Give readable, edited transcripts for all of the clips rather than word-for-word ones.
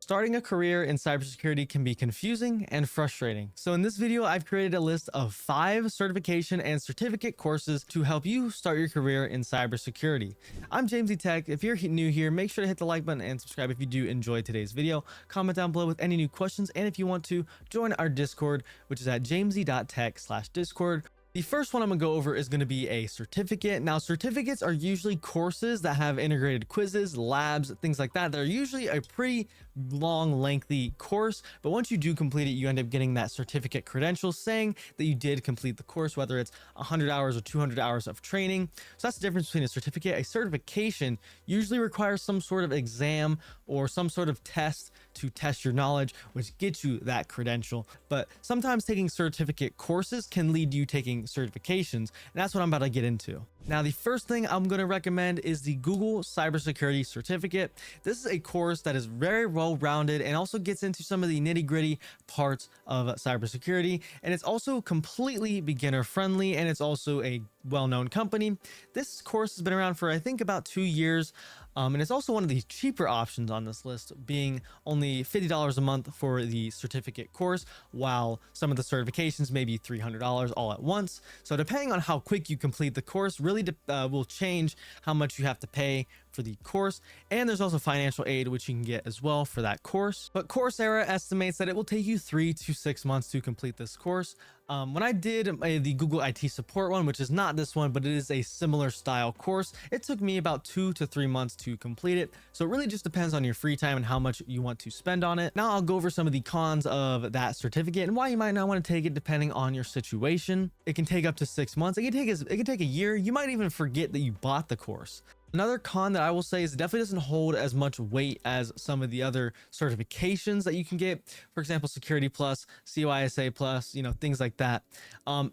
Starting a career in cybersecurity can be confusing and frustrating. So in this video, I've created a list of 5 certification and certificate courses to help you start your career in cybersecurity. I'm James Tech. If you're new here, make sure to hit the like button and subscribe if you do enjoy today's video. Comment down below with any new questions, and if you want to, join our Discord, which is at jamesy.tech/discord. The first one I'm going to go over is going to be a certificate. Now, certificates are usually courses that have integrated quizzes, labs, things like that. They're usually a pretty long, lengthy course, but once you do complete it, you end up getting that certificate credential saying that you did complete the course, whether it's 100 hours or 200 hours of training. So that's the difference between a certificate. A certification usually requires some sort of exam or some sort of test to test your knowledge, which gets you that credential. But sometimes taking certificate courses can lead to you taking certifications, and that's what I'm about to get into. Now, the first thing I'm going to recommend is the Google Cybersecurity Certificate. This is a course that is very well-rounded and also gets into some of the nitty-gritty parts of cybersecurity, and it's also completely beginner-friendly, and it's also a well-known company. This course has been around for, I think, about 2 years, and it's also one of the cheaper options on this list, being only $50 a month for the certificate course, while some of the certifications may be $300 all at once. So depending on how quick you complete the course really will change how much you have to pay for the course. And there's also financial aid, which you can get as well for that course. But Coursera estimates that it will take you 3 to 6 months to complete this course. When I did the Google IT support one, which is not this one, but it is a similar style course, it took me about 2 to 3 months to complete it. So it really just depends on your free time and how much you want to spend on it. Now I'll go over some of the cons of that certificate and why you might not want to take it depending on your situation. It can take up to 6 months. It can take a year. You might even forget that you bought the course. Another con that I will say is it definitely doesn't hold as much weight as some of the other certifications that you can get. For example, Security Plus, CompTIA Plus, things like that.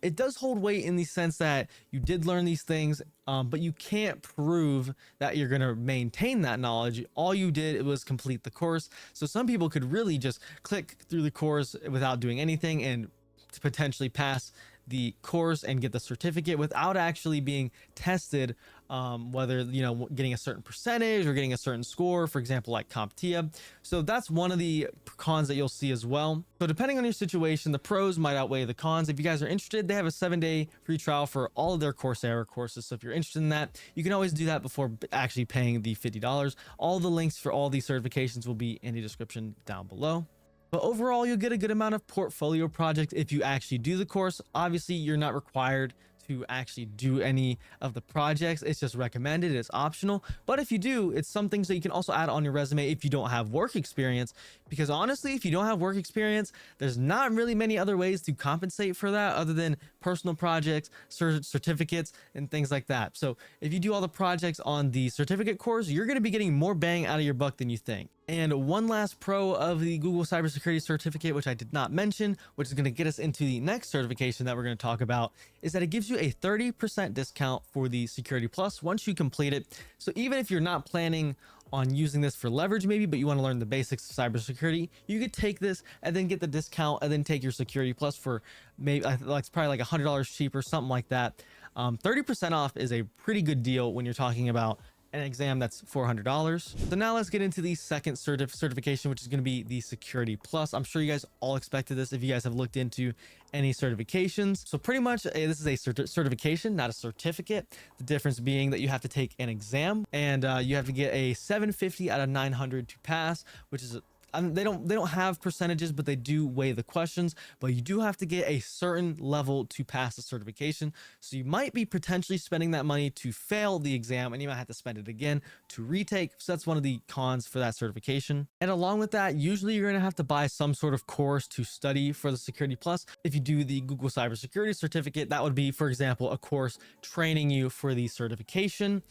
It does hold weight in the sense that you did learn these things, but you can't prove that you're going to maintain that knowledge. All you did was complete the course. So some people could really just click through the course without doing anything and to potentially pass the course and get the certificate without actually being tested, whether getting a certain percentage or getting a certain score, for example, like CompTIA. So that's one of the cons that you'll see as well. So depending on your situation, the pros might outweigh the cons. If you guys are interested, they have a 7-day free trial for all of their Coursera courses. So if you're interested in that, you can always do that before actually paying the $50. All the links for all these certifications will be in the description down below. But overall, you'll get a good amount of portfolio projects if you actually do the course. Obviously, you're not required to actually do any of the projects. It's just recommended. It's optional. But if you do, it's some things that you can also add on your resume if you don't have work experience. Because honestly, if you don't have work experience, there's not really many other ways to compensate for that other than personal projects, certificates, and things like that. So if you do all the projects on the certificate course, you're going to be getting more bang out of your buck than you think. And one last pro of the Google Cybersecurity Certificate, which I did not mention, which is going to get us into the next certification that we're going to talk about, is that it gives you a 30% discount for the Security Plus once you complete it. So even if you're not planning on using this for leverage maybe, but you want to learn the basics of cybersecurity, you could take this and then get the discount and then take your Security Plus for maybe it's probably like $100 cheaper, something like that. 30% off is a pretty good deal when you're talking about an exam that's $400. So now let's get into the second certification, which is going to be the Security Plus. I'm sure you guys all expected this if you guys have looked into any certifications. So pretty much this is a certification, not a certificate. The difference being that you have to take an exam and you have to get a 750 out of 900 to pass, which is they don't have percentages, but they do weigh the questions. But you do have to get a certain level to pass the certification. So you might be potentially spending that money to fail the exam, and you might have to spend it again to retake. So that's one of the cons for that certification. And along with that, usually you're going to have to buy some sort of course to study for the Security Plus. If you do the Google Cybersecurity Certificate, that would be, for example, a course training you for the certification.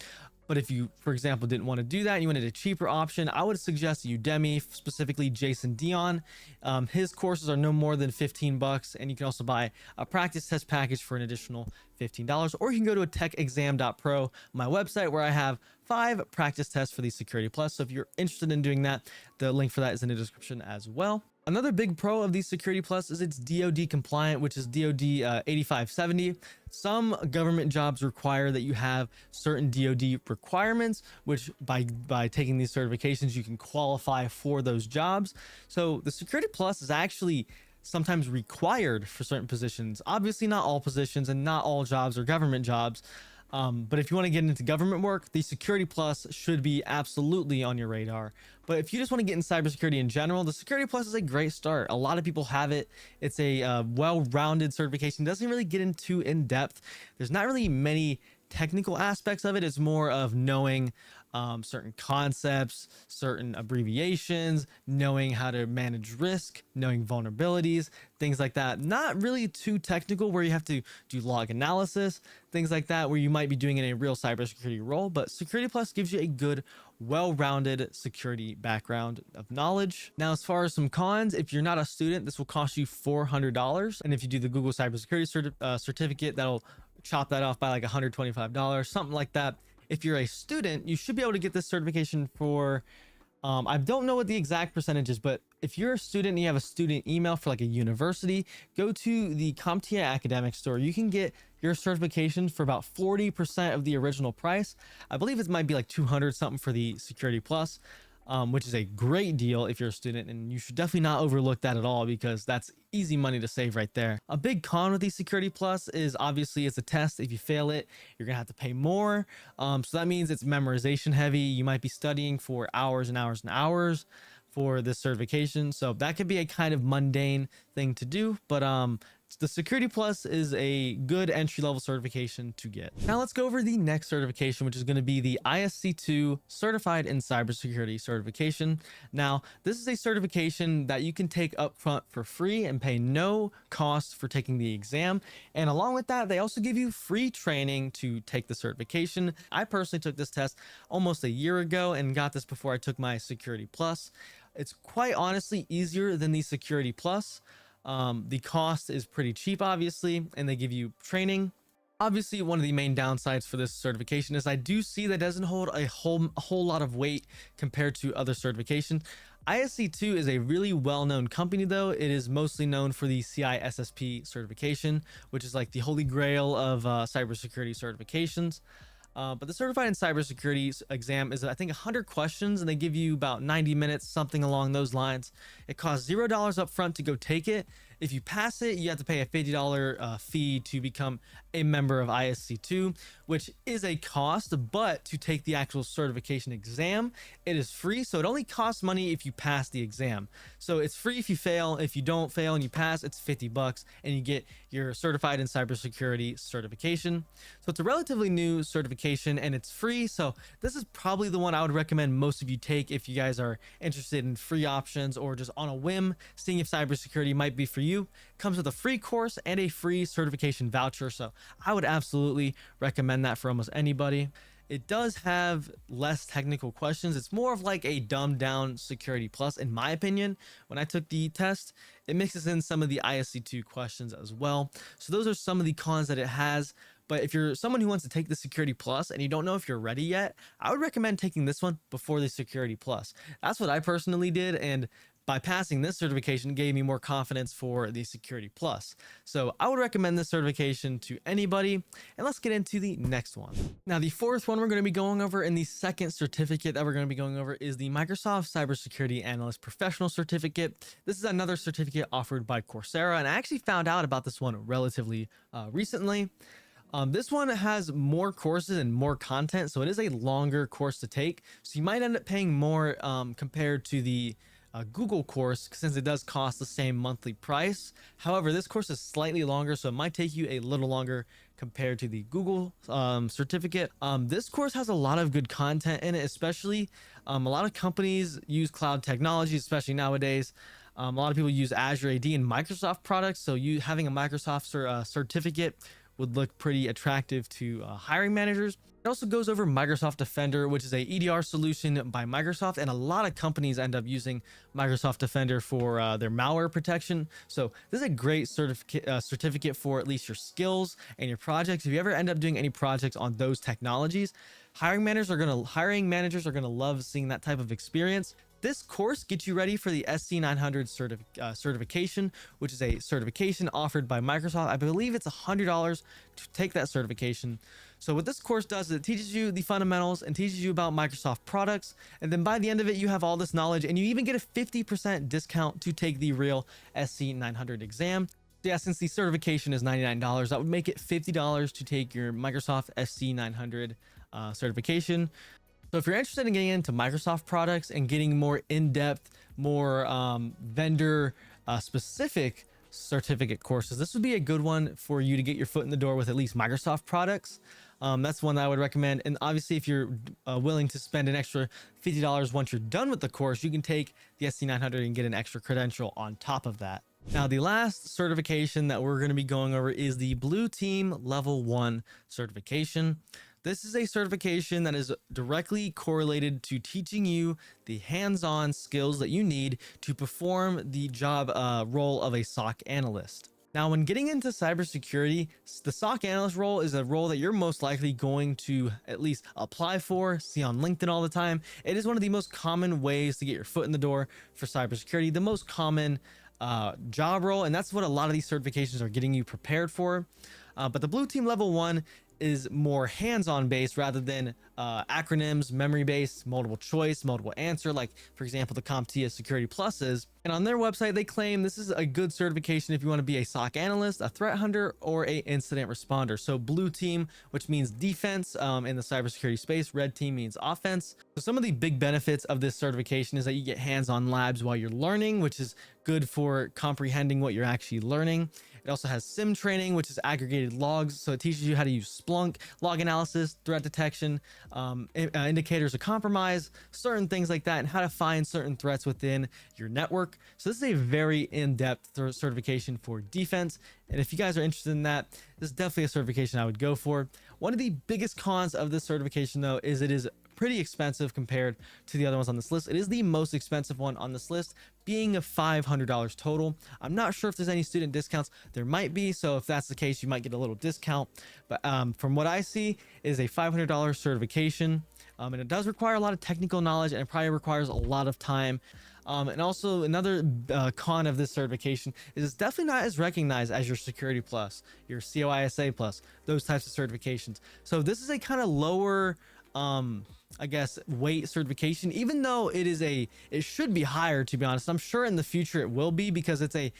But if you, for example, didn't want to do that, you wanted a cheaper option, I would suggest Udemy, specifically Jason Dion. His courses are no more than $15, and you can also buy a practice test package for an additional $15. Or you can go to techexam.pro, my website, where I have 5 practice tests for the Security Plus. So if you're interested in doing that, the link for that is in the description as well. Another big pro of the Security Plus is it's DoD compliant, which is DoD 8570. Some government jobs require that you have certain DoD requirements, which by taking these certifications, you can qualify for those jobs. So the Security Plus is actually sometimes required for certain positions. Obviously, not all positions and not all jobs are government jobs. But if you want to get into government work, the Security Plus should be absolutely on your radar. But if you just want to get in cybersecurity in general, the Security Plus is a great start. A lot of people have it. It's a well-rounded certification. It doesn't really get into in depth. There's not really many technical aspects of it. It's more of knowing certain concepts, certain abbreviations, knowing how to manage risk, knowing vulnerabilities, things like that. Not really too technical where you have to do log analysis, things like that, where you might be doing in a real cybersecurity role. But Security Plus gives you a good, well-rounded security background of knowledge. Now, as far as some cons, if you're not a student, this will cost you $400. And if you do the Google Cybersecurity certificate, that'll chop that off by like $125, something like that. If you're a student, you should be able to get this certification for, I don't know what the exact percentage is, but if you're a student and you have a student email for like a university, go to the CompTIA academic store. You can get your certification for about 40% of the original price. I believe it might be like 200 something for the Security Plus, which is a great deal if you're a student, and you should definitely not overlook that at all because that's easy money to save right there. A big con with the Security Plus is obviously it's a test. If you fail it, you're gonna have to pay more. So that means it's memorization heavy. You might be studying for hours and hours and hours for this certification. So that could be a kind of mundane thing to do, but the Security Plus is a good entry-level certification to get. Now let's go over the next certification, which is going to be the ISC2 Certified in Cybersecurity certification. Now, this is a certification that you can take up front for free and pay no cost for taking the exam. And along with that, they also give you free training to take the certification. I personally took this test almost a year ago and got this before I took my Security Plus. It's quite honestly easier than the Security Plus. The cost is pretty cheap, obviously, and they give you training. Obviously, one of the main downsides for this certification is I do see that it doesn't hold a whole lot of weight compared to other certifications. ISC2 is a really well-known company, though. It is mostly known for the CISSP certification, which is like the holy grail of cybersecurity certifications. But the Certified in Cybersecurity exam is, I think, 100 questions, and they give you about 90 minutes, something along those lines. It costs $0 up front to go take it. If you pass it, you have to pay a $50 fee to become a member of ISC2, which is a cost, but to take the actual certification exam, it is free. So it only costs money if you pass the exam. So it's free if you fail. If you don't fail and you pass, it's $50 and you get your Certified in Cybersecurity certification. So it's a relatively new certification and it's free. So this is probably the one I would recommend most of you take if you guys are interested in free options or just on a whim, seeing if cybersecurity might be for you. Comes with a free course and a free certification voucher. So I would absolutely recommend that for almost anybody. It does have less technical questions. It's more of like a dumbed down Security Plus, in my opinion. When I took the test, it mixes in some of the ISC2 questions as well. So those are some of the cons that it has. But if you're someone who wants to take the Security Plus and you don't know if you're ready yet, I would recommend taking this one before the Security Plus. That's what I personally did, and by passing this certification gave me more confidence for the Security Plus. So I would recommend this certification to anybody. And let's get into the next one. Now, the fourth one we're going to be going over, and the second certificate that we're going to be going over, is the Microsoft Cybersecurity Analyst Professional Certificate. This is another certificate offered by Coursera, and I actually found out about this one relatively recently. This one has more courses and more content, so it is a longer course to take. So you might end up paying more compared to the Google course, since it does cost the same monthly price. However, this course is slightly longer, so it might take you a little longer compared to the Google certificate. This course has a lot of good content in it, especially a lot of companies use cloud technology, especially nowadays. A lot of people use Azure AD and Microsoft products, so you having a Microsoft certificate would look pretty attractive to hiring managers. It also goes over Microsoft Defender, which is a EDR solution by Microsoft, and a lot of companies end up using Microsoft Defender for their malware protection. So this is a great certificate for at least your skills and your projects. If you ever end up doing any projects on those technologies, hiring managers are gonna love seeing that type of experience. this course gets you ready for the SC900 certification, which is a certification offered by Microsoft. I believe it's $100 to take that certification. So what this course does is it teaches you the fundamentals and teaches you about Microsoft products. And then by the end of it, you have all this knowledge, and you even get a 50% discount to take the real SC900 exam. Yeah, since the certification is $99, that would make it $50 to take your Microsoft SC900 certification. So if you're interested in getting into Microsoft products and getting more in-depth, more vendor specific certificate courses, this would be a good one for you to get your foot in the door with at least Microsoft products. That's one that I would recommend. And obviously, if you're willing to spend an extra $50 once you're done with the course, you can take the SC900 and get an extra credential on top of that. Now, the last certification that we're going to be going over is the Blue Team Level 1 certification. This is a certification that is directly correlated to teaching you the hands-on skills that you need to perform the job role of a SOC analyst. Now, when getting into cybersecurity, the SOC analyst role is a role that you're most likely going to at least apply for, see on LinkedIn all the time. It is one of the most common ways to get your foot in the door for cybersecurity, the most common job role, and that's what a lot of these certifications are getting you prepared for. But the Blue Team Level 1 is more hands-on based rather than acronyms, memory based, multiple choice, multiple answer, like for example the CompTIA Security Plus is. And on their website, they claim this is a good certification if you want to be a SOC analyst, a threat hunter, or a incident responder. So blue team, which means defense in the cybersecurity space, red team means offense. So some of the big benefits of this certification is that you get hands-on labs while you're learning, which is good for comprehending what you're actually learning. It also has SIM training, which is aggregated logs. So it teaches you how to use Splunk, log analysis, threat detection, indicators of compromise, certain things like that, and how to find certain threats within your network. So this is a very in-depth certification for defense. And if you guys are interested in that, this is definitely a certification I would go for. One of the biggest cons of this certification, though, is it is pretty expensive compared to the other ones on this list. It is the most expensive one on this list, being $500 total. I'm not sure if there's any student discounts. There might be, so if that's the case, you might get a little discount. But from what I see, it is a $500 certification, and it does require a lot of technical knowledge, and it probably requires a lot of time. And also another con of this certification is it's definitely not as recognized as your Security Plus, your CoISA Plus, those types of certifications. So this is a kind of lower I guess weight certification, even though it should be higher, to be honest. I'm sure in the future it will be, because it's a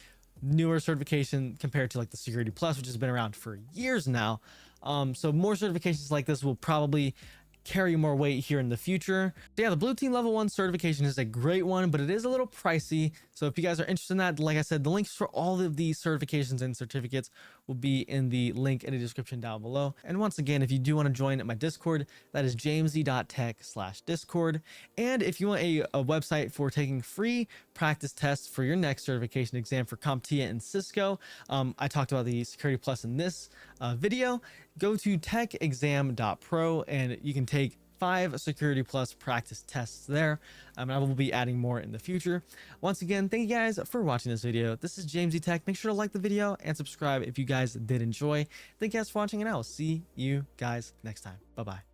newer certification compared to like the Security Plus, which has been around for years now. So more certifications like this will probably carry more weight here in the future. So yeah, the Blue Team Level 1 certification is a great one, but it is a little pricey. So if you guys are interested in that, like I said, the links for all of these certifications and certificates will be in the link in the description down below. And once again, if you do want to join my Discord, that is jamesy.tech/discord. And if you want a website for taking free practice tests for your next certification exam for CompTIA and Cisco, I talked about the Security Plus in this video. Go to techexam.pro and you can take 5 Security Plus practice tests there. I will be adding more in the future. Once again, thank you guys for watching this video. This is Jamesy Tech. Make sure to like the video and subscribe if you guys did enjoy. Thank you guys for watching, and I will see you guys next time. Bye bye.